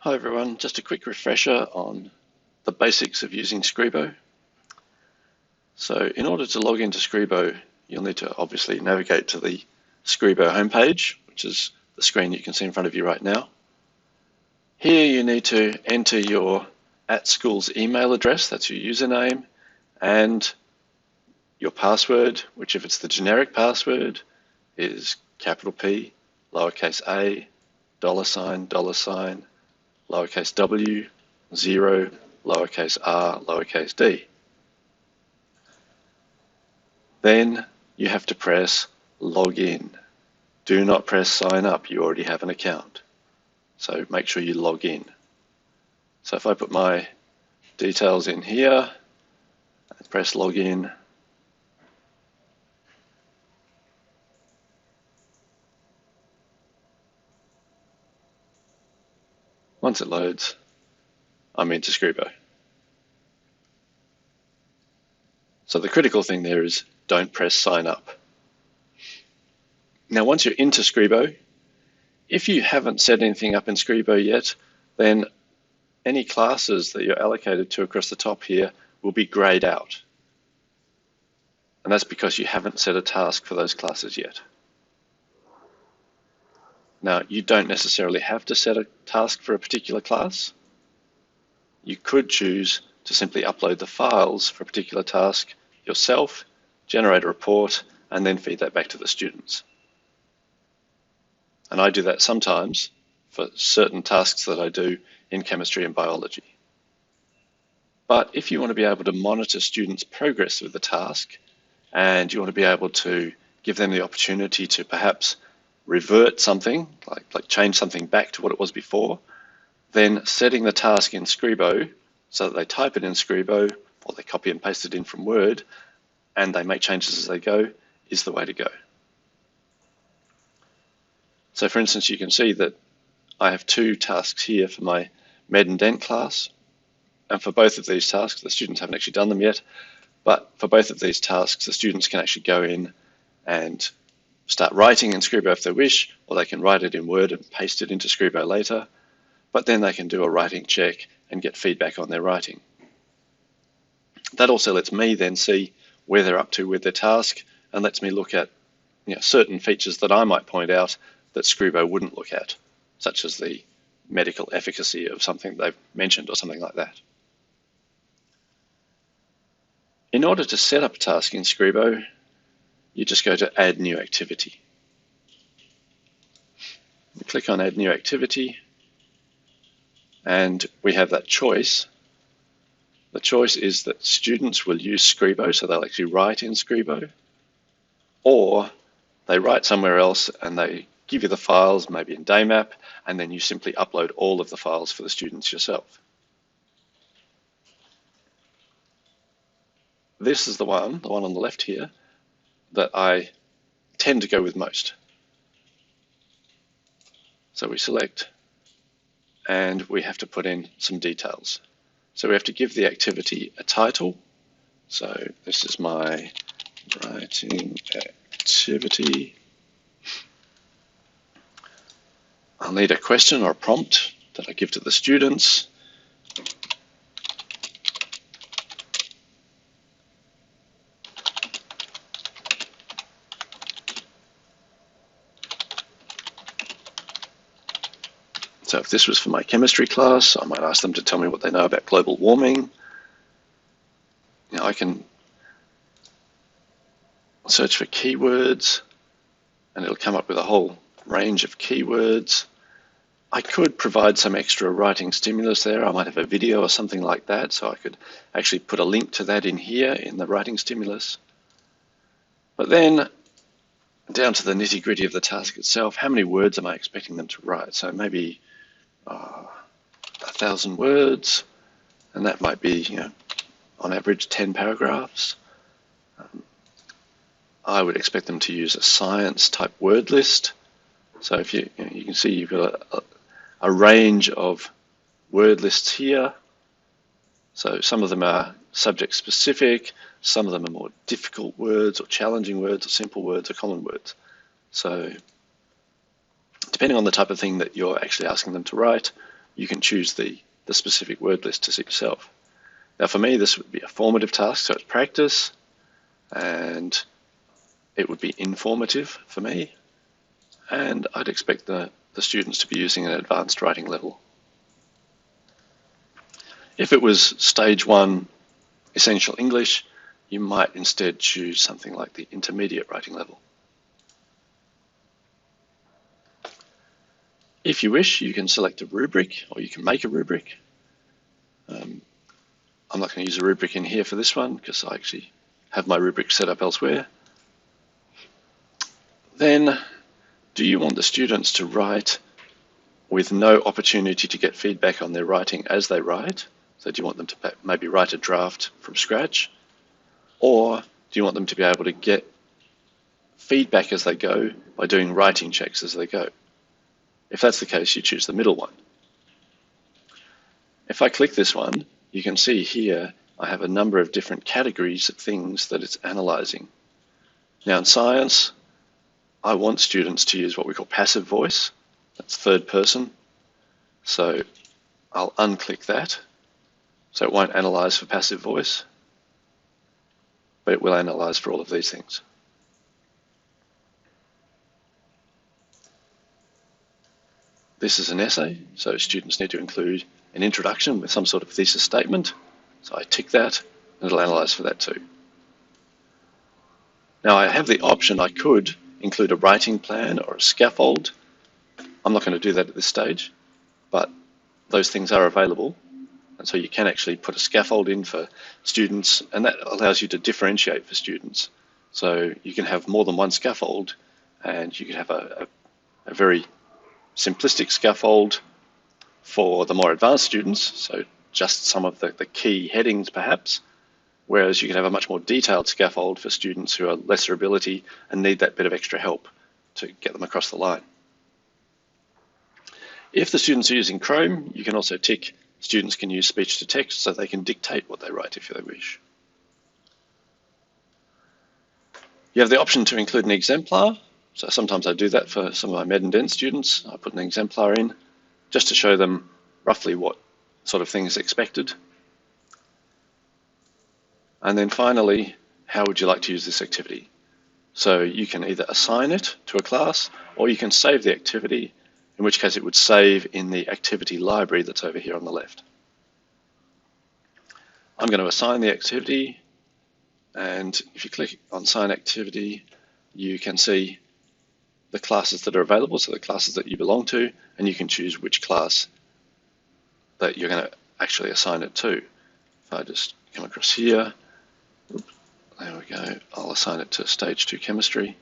Hi everyone, just a quick refresher on the basics of using Scribo. So in order to log into Scribo, you'll need to obviously navigate to the Scribo homepage, which is the screen you can see in front of you right now. Here you need to enter your @school's email address, that's your username, and your password, which if it's the generic password is capital P, lowercase a, $, lowercase w, 0, lowercase r, lowercase d. Then you have to press login. Do not press sign up, you already have an account. So make sure you log in. So if I put my details in here and press login, once it loads, I'm into Scribo. So the critical thing there is don't press sign up. Now once you're into Scribo, if you haven't set anything up in Scribo yet, then any classes that you're allocated to across the top here will be grayed out. And that's because you haven't set a task for those classes yet. Now, you don't necessarily have to set a task for a particular class. You could choose to simply upload the files for a particular task yourself, generate a report, and then feed that back to the students. And I do that sometimes for certain tasks that I do in chemistry and biology. But if you want to be able to monitor students' progress with the task, and you want to be able to give them the opportunity to perhaps revert something, like change something back to what it was before, then setting the task in Scribo so that they type it in Scribo or they copy and paste it in from Word and they make changes as they go is the way to go. So for instance, you can see that I have two tasks here for my Med and Dent class. And for both of these tasks, the students haven't actually done them yet, but for both of these tasks, the students can actually go in and start writing in Scribo if they wish, or they can write it in Word and paste it into Scribo later, but then they can do a writing check and get feedback on their writing. That also lets me then see where they're up to with their task and lets me look at certain features that I might point out that Scribo wouldn't look at, such as the medical efficacy of something they've mentioned or something like that. In order to set up a task in Scribo, you just go to Add New Activity. You click on Add New Activity, and we have that choice. The choice is that students will use Scribo, so they'll actually write in Scribo, or they write somewhere else and they give you the files, maybe in Daymap, and then you simply upload all of the files for the students yourself. This is the one on the left here, that I tend to go with most. So we select, and we have to put in some details. So we have to give the activity a title. So this is my writing activity. I'll need a question or a prompt that I give to the students. So if this was for my chemistry class, I might ask them to tell me what they know about global warming. I can search for keywords and it'll come up with a whole range of keywords. I could provide some extra writing stimulus there. I might have a video or something like that, so I could actually put a link to that in here in the writing stimulus. But then down to the nitty-gritty of the task itself, how many words am I expecting them to write? So maybe 1,000 words, and that might be, on average 10 paragraphs. I would expect them to use a science type word list. So if you can see you've got a range of word lists here. So some of them are subject specific, some of them are more difficult words or challenging words or simple words or common words. So depending on the type of thing that you're actually asking them to write, you can choose the specific word list to suit yourself. Now for me, this would be a formative task, so it's practice, and it would be informative for me, and I'd expect the students to be using an advanced writing level. If it was stage 1 essential English, you might instead choose something like the intermediate writing level. If you wish, you can select a rubric, or you can make a rubric. I'm not going to use a rubric in here for this one because I actually have my rubric set up elsewhere. Then, do you want the students to write with no opportunity to get feedback on their writing as they write? So do you want them to maybe write a draft from scratch? Or do you want them to be able to get feedback as they go by doing writing checks as they go? If that's the case, you choose the middle one. If I click this one, you can see here I have a number of different categories of things that it's analysing. Now in science, I want students to use what we call passive voice. That's third person. So I'll unclick that. So it won't analyse for passive voice, but it will analyse for all of these things. This is an essay, so students need to include an introduction with some sort of thesis statement. So I tick that, and it'll analyse for that too. Now I have the option, I could include a writing plan or a scaffold. I'm not going to do that at this stage, but those things are available. And so you can actually put a scaffold in for students, and that allows you to differentiate for students. So you can have more than one scaffold, and you can have a very simplistic scaffold for the more advanced students, so just some of the key headings perhaps, whereas you can have a much more detailed scaffold for students who are lesser ability and need that bit of extra help to get them across the line. If the students are using Chrome, you can also tick students can use speech to text so they can dictate what they write if they wish. You have the option to include an exemplar. So sometimes I do that for some of my Med and Dent students. I put an exemplar in just to show them roughly what sort of thing is expected. And then finally, how would you like to use this activity? So you can either assign it to a class or you can save the activity, in which case it would save in the activity library that's over here on the left. I'm going to assign the activity, and if you click on Assign Activity, you can see the classes that are available, so the classes that you belong to, and you can choose which class that you're going to actually assign it to. If I just come across here, there we go, I'll assign it to Stage 2 Chemistry.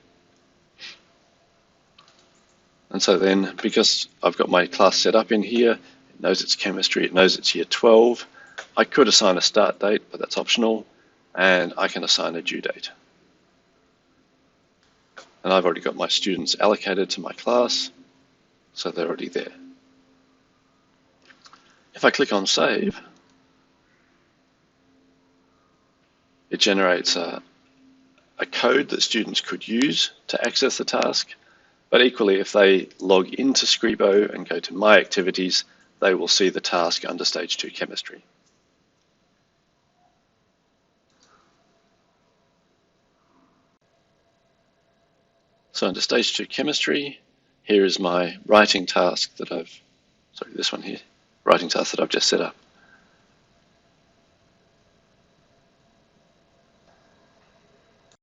And so then, because I've got my class set up in here, it knows it's chemistry, it knows it's year 12, I could assign a start date, but that's optional, and I can assign a due date. And I've already got my students allocated to my class, so they're already there. If I click on Save, it generates a code that students could use to access the task, but equally if they log into Scribo and go to My Activities, they will see the task under Stage 2 Chemistry. So under Stage 2 Chemistry, here is my writing task that writing task that I've just set up.